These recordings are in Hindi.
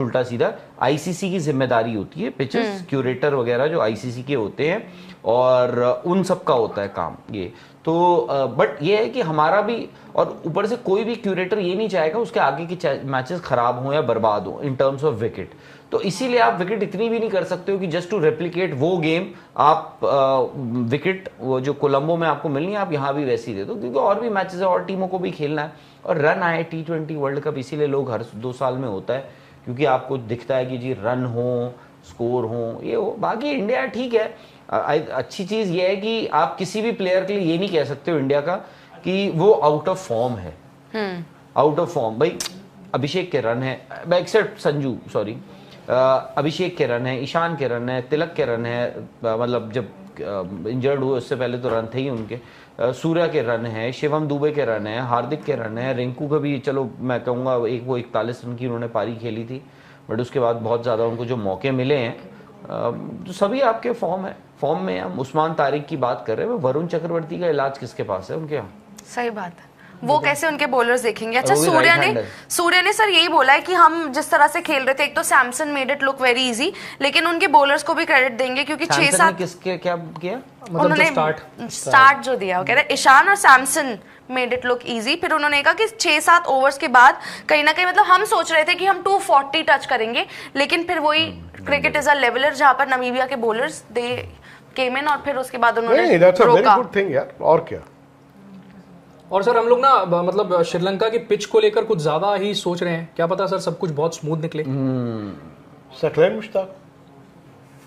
उल्टा सीधा आईसीसी की जिम्मेदारी होती है, पिचेस क्यूरेटर वगैरह जो आईसीसी के होते हैं, और उन सब का होता है काम ये। तो बट ये है कि हमारा भी, और ऊपर से कोई भी क्यूरेटर ये नहीं चाहेगा उसके आगे के मैचेस खराब हो या बर्बाद हो इन टर्म्स ऑफ विकेट। तो इसीलिए आप विकेट इतनी भी नहीं कर सकते हो कि जस्ट टू रेप्लिकेट वो गेम आप विकेट वो जो कोलंबो में आपको मिलनी है आप यहाँ भी वैसी दे दो, क्योंकि और भी मैचेस है और टीमों को भी खेलना है। और रन आए T20 वर्ल्ड कप, इसीलिए लोग हर 2 साल में होता है, क्योंकि आपको दिखता है कि जी रन हो, स्कोर हो, ये हो। बाकी इंडिया ठीक है, अच्छी चीज ये है कि आप किसी भी प्लेयर के लिए ये नहीं कह सकते हो इंडिया का कि वो आउट ऑफ फॉर्म है। आउट ऑफ फॉर्म भाई अभिषेक के रन है, एक्सेप्ट संजू, सॉरी, अभिषेक के रन है, ईशान के रन है, तिलक के रन है, मतलब जब इंजर्ड हुए उससे पहले तो रन थे ही उनके, सूर्या के रन है, शिवम दुबे के रन है, हार्दिक के रन है, रिंकू का भी चलो मैं कहूँगा एक वो 41 रन की उन्होंने पारी खेली थी, बट उसके बाद बहुत ज़्यादा उनको जो मौके मिले हैं, तो सभी आपके फॉर्म में। हम उस्मान तारिक की बात कर रहे हैं, वरुण चक्रवर्ती का इलाज किसके पास है उनके यहाँ? सही बात है, वो कैसे उनके बॉलर्स देखेंगे। अच्छा, सूर्या ने सर यही बोला है कि हम जिस तरह से खेल रहे थे, एक तो Samson made it look very easy, लेकिन उनके बॉलर्स को भी क्रेडिट देंगे क्योंकि 6-7 किसके क्या किया, उन्होंने स्टार्ट जो दिया, वो कह रहे ईशान और Samson made it look easy. फिर उन्होंने कहा कि 6-7 ओवर्स के बाद कहीं ना कहीं मतलब हम सोच रहे थे कि हम 240 टच करेंगे, लेकिन फिर वही क्रिकेट इज अ लेवलर, जहां पर नमीबिया के बॉलर्स दे केम इन और फिर उसके बाद उन्होंने रोका। और क्या। और सर हम लोग ना मतलब श्रीलंका की पिच को लेकर कुछ ज्यादा ही सोच रहे हैं, क्या पता सर सब कुछ बहुत स्मूथ निकले। सकलैन मुश्ताक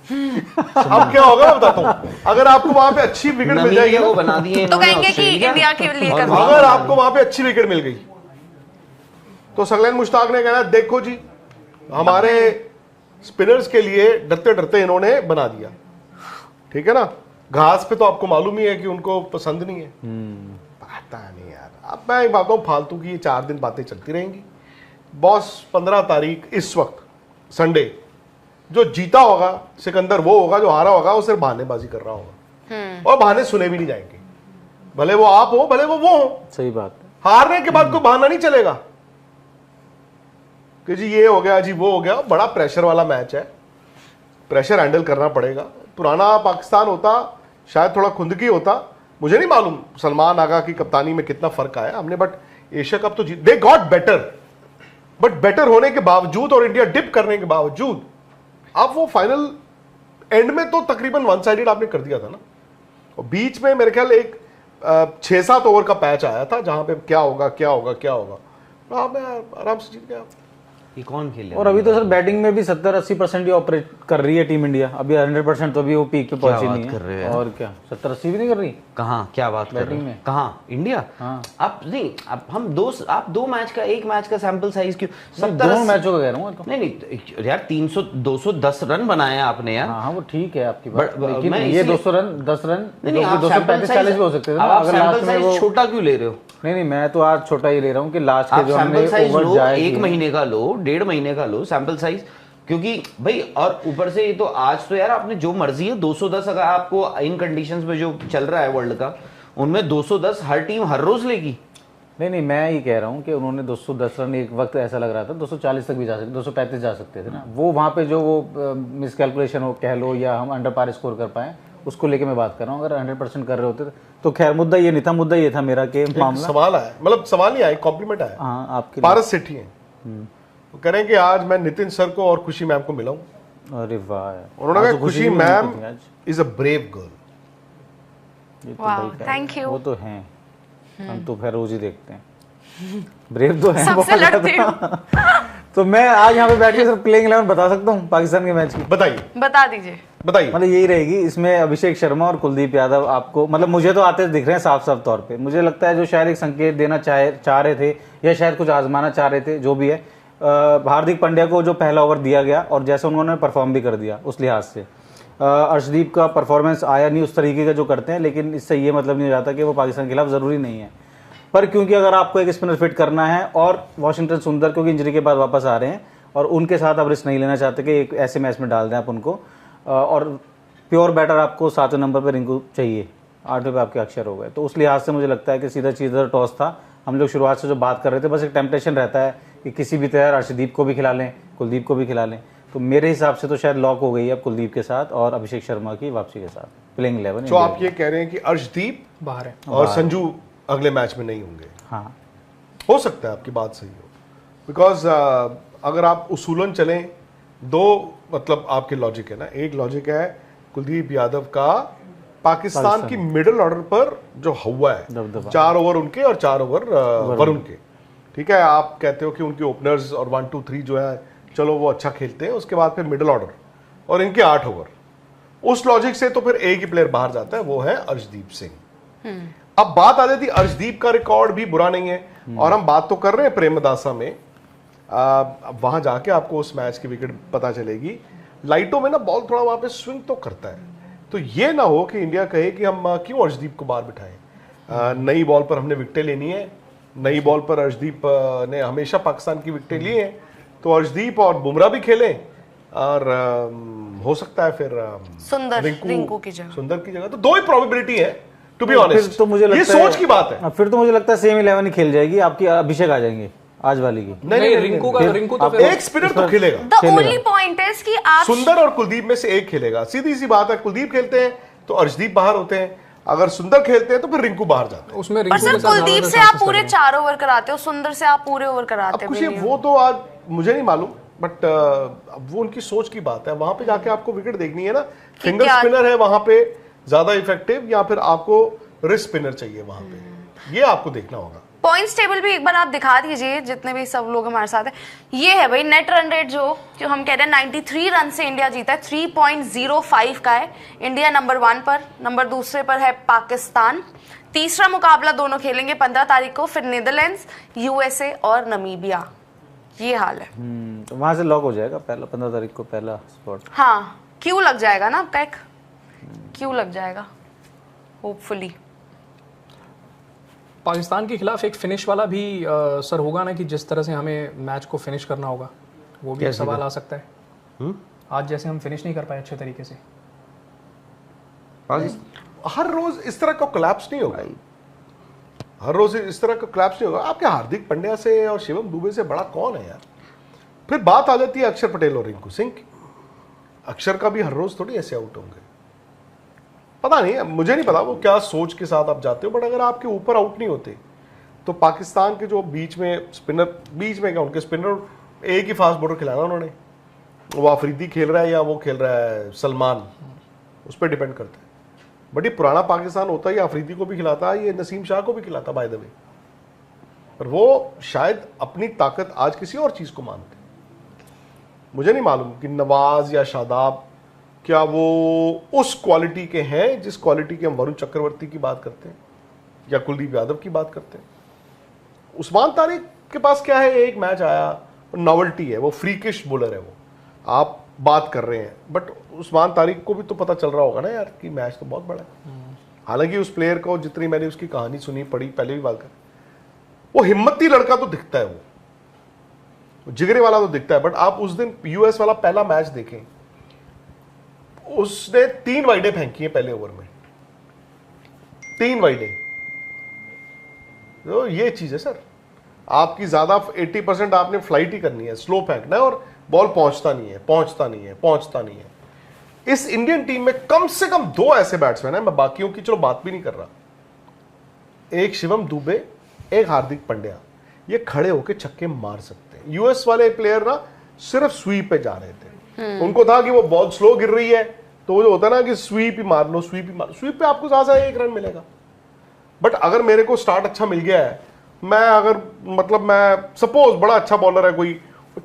अब क्या होगा मैं बताता हूँ। अगर आपको वहां पे अच्छी विकेट मिल जाएगी वो बना दिए तो कहेंगे कि इंडिया के लिए कर दिया। अगर आपको वहां पे अच्छी विकेट मिल गई तो सकलैन मुश्ताक ने कहना देखो जी हमारे स्पिनर्स के लिए डरते डरते इन्होंने बना दिया, ठीक है ना। घास पे तो आपको मालूम ही है कि उनको पसंद नहीं है। पता नहीं यार, अब मैं बात हूँ फालतू की ये 4 दिन बातें चलती रहेंगी। बॉस 15 तारीख इस वक्त संडे जो जीता होगा सिकंदर वो होगा, जो हारा होगा वो सिर्फ बहानेबाजी कर रहा होगा और बहाने सुने भी नहीं जाएंगे, भले वो आप हो भले वो हो। सही बात। हारने के बाद कोई बहाना नहीं चलेगा कि जी ये हो गया जी वो हो गया। बड़ा प्रेशर वाला मैच है, प्रेशर हैंडल करना पड़ेगा। पुराना पाकिस्तान होता शायद थोड़ा खुंदकी होता, मुझे नहीं मालूम सलमान आगा की कप्तानी में कितना फर्क आया हमने, बट एशिया कप तो they got better, but better होने के बावजूद और इंडिया डिप करने के बावजूद अब वो फाइनल एंड में तो तकरीबन 1 साइडेड आपने कर दिया था ना। और बीच में मेरे ख्याल एक 6-7 ओवर का पैच आया था जहां पे क्या होगा क्या होगा क्या होगा, आप आराम से जीत गया। ये कौन खेले? और अभी तो सर बैटिंग में भी 70-80% ही ऑपरेट कर रही है टीम इंडिया। अभी 100% तो अभी वो पीक पे पहुंची नहीं है। और क्या 70-80 भी नहीं कर रही? कहाँ क्या बात कर रहे हैं? कहाँ इंडिया? हाँ। आप नहीं, आप हम आप 2 मैच का 1 मैच का सैंपल साइज क्यों? 2 मैचों का कह रहा हूँ। नहीं यार 210 रन बनाए आपने यार। हाँ वो ठीक है आपकी बात, लेकिन ये 200 रन 10 रन 235-40 भी हो सकते थे ना। आप सैंपल साइज छोटा क्यों ले रहे हो? नहीं मैं तो आज छोटा ही ले रहा हूँ कि लास्ट के जो सैंपल साइज लो, 1 महीने का लो, 1.5 महीने का लो सैंपल साइज, क्योंकि भाई और ऊपर से ये तो आज तो यार आपने जो मर्जी है 210 अगर आपको इन कंडीशंस में जो चल रहा है वर्ल्ड का उनमें 210 हर टीम हर रोज लेगी। नहीं मैं ये कह रहा हूँ कि उन्होंने 210 रन एक वक्त ऐसा लग रहा था 240 तक भी जा सकते, 235 जा सकते थे ना। वो वहाँ पे जो वो मिसकैलकुलेशन हो कह लो या हम अंडर पार स्कोर कर पाए उसको लेके मैं बात कर रहा हूँ। अगर 100% कर रहे होते तो खैर मुद्दा ये नहीं था, मुद्दा ये था मेरा कि मामला सवाल आया, मतलब सवाल नहीं आया, कॉम्प्लीमेंट आया। हाँ आपके पारस सेठी हैं, वो कह रहे हैं कि आज मैं नितिन सर को और खुशी मैम को मिला हूँ। अरे वाह, उन्होंने कहा खुशी ma'am is a brave girl. Thank you. वो तो हैं, हम तो खैर रोज ही देखते हैं, ब्रेव तो है सबसे लड़ते हो। तो मैं आज यहाँ पे बैठ के सर प्लेइंग 11 बता सकता हूँ पाकिस्तान के मैच की? बताइए, बता दीजिए, बताइए। मतलब यही रहेगी इसमें अभिषेक शर्मा और कुलदीप यादव आपको, मतलब मुझे तो आते दिख रहे हैं साफ साफ तौर पे। मुझे लगता है जो शायद एक संकेत देना चाह रहे थे या शायद कुछ आजमाना चाह रहे थे, जो भी है, हार्दिक पांड्या को जो पहला ओवर दिया गया और जैसे उन्होंने परफॉर्म भी कर दिया उस लिहाज से। अर्शदीप का परफॉर्मेंस आया नहीं उस तरीके का जो करते हैं, लेकिन इससे ये मतलब नहीं हो जाता कि वो पाकिस्तान के खिलाफ जरूरी नहीं है। पर क्योंकि अगर आपको एक स्पिनर फिट करना है और वाशिंगटन सुंदर क्योंकि इंजरी के बाद वापस आ रहे हैं और उनके साथ आप रिस्क नहीं लेना चाहते कि एक ऐसे मैच में डाल दें आप उनको, और प्योर बैटर आपको 7वें नंबर पर रिंकू चाहिए, 8वें पे आपके अक्षर हो गए, तो उस लिहाज से मुझे लगता है कि सीधा चीज़ टॉस था। हम लोग शुरुआत से जो बात कर रहे थे बस एक टेम्पटेशन रहता है कि किसी भी तरह अर्शदीप को भी खिला लें, कुलदीप को भी खिला लें। तो मेरे हिसाब से तो शायद लॉक हो गई है अब कुलदीप के साथ और अभिषेक शर्मा की वापसी के साथ प्लेइंग 11। तो आप ये कह रहे हैं कि अर्शदीप बाहर है। और संजू अगले मैच में नहीं होंगे? हाँ, हो सकता है आपकी बात सही हो, बिकॉज अगर आप उसूलन चलें, दो मतलब आपके लॉजिक है ना। एक लॉजिक है कुलदीप यादव का पाकिस्तान की मिडिल ऑर्डर पर जो हवा है, दबदबा। 4 ओवर उनके और 4 ओवर वरुण के। ठीक है, आप कहते हो कि उनके ओपनर्स और 1, 2, 3 जो है चलो वो अच्छा खेलते हैं, उसके बाद फिर मिडिल ऑर्डर और इनके 8 ओवर। उस लॉजिक से तो फिर एक ही प्लेयर बाहर जाता है, वो है अर्शदीप सिंह। अब बात आ जाती है, अर्शदीप का रिकॉर्ड भी बुरा नहीं है और हम बात तो कर रहे हैं प्रेमदासा में। वहां जाके आपको उस मैच की विकेट पता चलेगी। लाइटों में ना बॉल थोड़ा वहां पे स्विंग तो करता है, तो ये ना हो कि इंडिया कहे कि हम क्यों अर्शदीप को बाहर बिठाएं। नई बॉल पर हमने विकेटें लेनी है, नई बॉल पर अर्शदीप ने हमेशा पाकिस्तान की विकेटें ली हैं, तो अर्शदीप और बुमराह भी खेलें और हो सकता है फिर रिंकू की जगह, सुंदर की जगह। तो दो ही प्रोबेबिलिटी है टू बी ऑनेस्ट। तो मुझे लगता ये सोच की बात है। फिर तो मुझे लगता है सेम 11 ही खेल जाएगी आपकी, अभिषेक आ जाएंगे आज वाली की। नहीं, रिंकू तो फिर एक स्पिनर तो खेलेगा। द ओनली पॉइंट इज कि आप सुंदर और कुलदीप में से एक खेलेगा, सीधी सी बात है। कुलदीप खेलते हैं तो अर्शदीप बाहर होते हैं, अगर सुंदर खेलते हैं तो फिर रिंकू बाहर जाते हैं। उसमें पर रिंकू सर के साथ कुलदीप से आप पूरे 4 ओवर कराते हो, सुंदर से आप पूरे ओवर कराते अब हो। कुछ वो तो आज मुझे नहीं मालूम, बट वो उनकी सोच की बात है। वहां पे जाके आपको विकेट देखनी है ना, फिंगर स्पिनर है वहां पे ज्यादा इफेक्टिव या फिर आपको रिस्ट स्पिनर चाहिए वहां पे, ये आपको देखना होगा। पॉइंट्स टेबल भी एक बार आप दिखा दीजिए, जितने भी सब लोग हमारे साथ हैं। ये है भाई नेट रन रेट जो हम कह रहे हैं 93 रन से इंडिया जीता है, 3.05 का है। इंडिया नंबर 1 पर, नंबर 2 पर है पाकिस्तान। तीसरा मुकाबला दोनों खेलेंगे 15 तारीख को, फिर नीदरलैंड्स, यूएसए और नमीबिया। ये हाल है। तो वहां से लॉक हो जाएगा पहला 15 तारीख को पहला स्पॉट। हाँ, क्यू लग जाएगा ना पैक, क्यू लग जाएगा होपफुली। पाकिस्तान के खिलाफ एक फिनिश वाला भी सर होगा ना, कि जिस तरह से हमें मैच को फिनिश करना होगा, वो भी एक सवाल आ सकता है। आज जैसे हम फिनिश नहीं कर पाए अच्छे तरीके से, हर रोज इस तरह का कोलैप्स नहीं होगा, हर रोज इस तरह का कोलैप्स नहीं होगा। आपके हार्दिक पांड्या से और शिवम दुबे से बड़ा कौन है यार? फिर बात आ जाती है अक्षर पटेल और रिंकू सिंह की। अक्षर का भी हर रोज थोड़ी ऐसे आउट होंगे, पता नहीं, मुझे नहीं पता वो क्या सोच के साथ आप जाते हो, बट अगर आपके ऊपर आउट नहीं होते तो पाकिस्तान के जो बीच में स्पिनर, बीच में क्या उनके स्पिनर एक ही फास्ट बॉलर खिलाना उन्होंने, वो अफरीदी खेल रहा है या वो खेल रहा है सलमान, उस पर डिपेंड करता है। बट ये पुराना पाकिस्तान होता है, ये अफरीदी को भी खिलाता है, ये नसीम शाह को भी खिलाता बाय द वे, पर वो शायद अपनी ताकत आज किसी और चीज को मानते। मुझे नहीं मालूम कि नवाज या शादाब क्या वो उस क्वालिटी के हैं जिस क्वालिटी के हम वरुण चक्रवर्ती की बात करते हैं या कुलदीप यादव की बात करते हैं। उस्मान तारिक के पास क्या है, एक मैच आया, नॉवेल्टी है, वो फ्रीकिश बॉलर है, वो आप बात कर रहे हैं, बट उस्मान तारिक को भी तो पता चल रहा होगा ना यार कि मैच तो बहुत बड़ा है। हालांकि उस प्लेयर को जितनी मैंने उसकी कहानी सुनी पढ़ी पहले भी बात कर, वो हिम्मती लड़का तो दिखता है, वो जिगरे वाला तो दिखता है, बट आप उस दिन यूएस वाला पहला मैच देखें, उसने 3 वाइडें फेंकी हैं पहले ओवर में, 3 वाइडें। तो ये चीज है सर, आपकी ज्यादा 80% आपने फ्लाइट ही करनी है, स्लो फेंकना है और बॉल पहुंचता नहीं है, पहुंचता नहीं है, पहुंचता नहीं है। इस इंडियन टीम में कम से कम 2 ऐसे बैट्समैन हैं, मैं बाकियों की चलो बात भी नहीं कर रहा, एक शिवम दुबे, एक हार्दिक पांड्या, ये खड़े होकर छक्के मार सकते हैं। यूएस वाले प्लेयर ना सिर्फ स्वीप पे जा रहे थे, उनको था कि वो बॉल स्लो गिर रही है तो वो जो होता है ना कि स्वीप ही मार लो, स्वीप ही मार लो, स्वीप पे आपको ज्यादा 1 रन मिलेगा। बट अगर मेरे को स्टार्ट अच्छा मिल गया है, मैं अगर मतलब मैं सपोज बड़ा अच्छा बॉलर है कोई,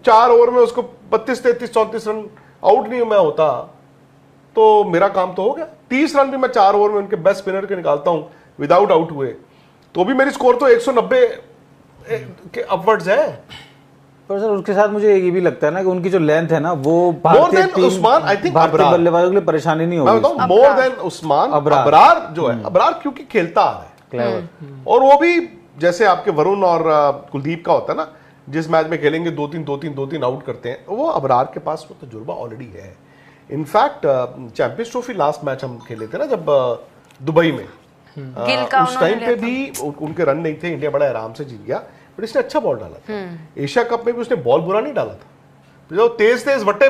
4 ओवर में उसको 32, 33, 34 रन आउट नहीं मैं होता तो मेरा काम तो हो गया। 30 रन भी मैं 4 ओवर में उनके बेस्ट स्पिनर के निकालता हूं विदाउट आउट हुए, तो भी मेरी स्कोर तो 190 के अपवर्ड्स है। पर सर उसके साथ मुझे ये भी लगता है ना कि उनकी जो लेंथ है ना, वो more than Usman, I think भारतीय बल्लेबाजों के लिए परेशानी नहीं होगी। मैं बताऊं मोर देन उस्मान, अबरार जो है, अबरार क्योंकि खेलता आ रहा है, और वो भी जैसे आपके वरुण और कुलदीप का होता है ना, जिस मैच में खेलेंगे 2-3 आउट करते हैं, वो अबरार के पास वो तजुर्बा ऑलरेडी है। In fact champions trophy last match हम खेले थे ना जब दुबई में, उस टाइम पे भी उनके रन नहीं थे, इंडिया बड़ा आराम से जीत गया, बट इसने अच्छा बॉल डाला था। एशिया कप में भी उसने बॉल बुरा नहीं डाला था, जो तेज तेज वट्टे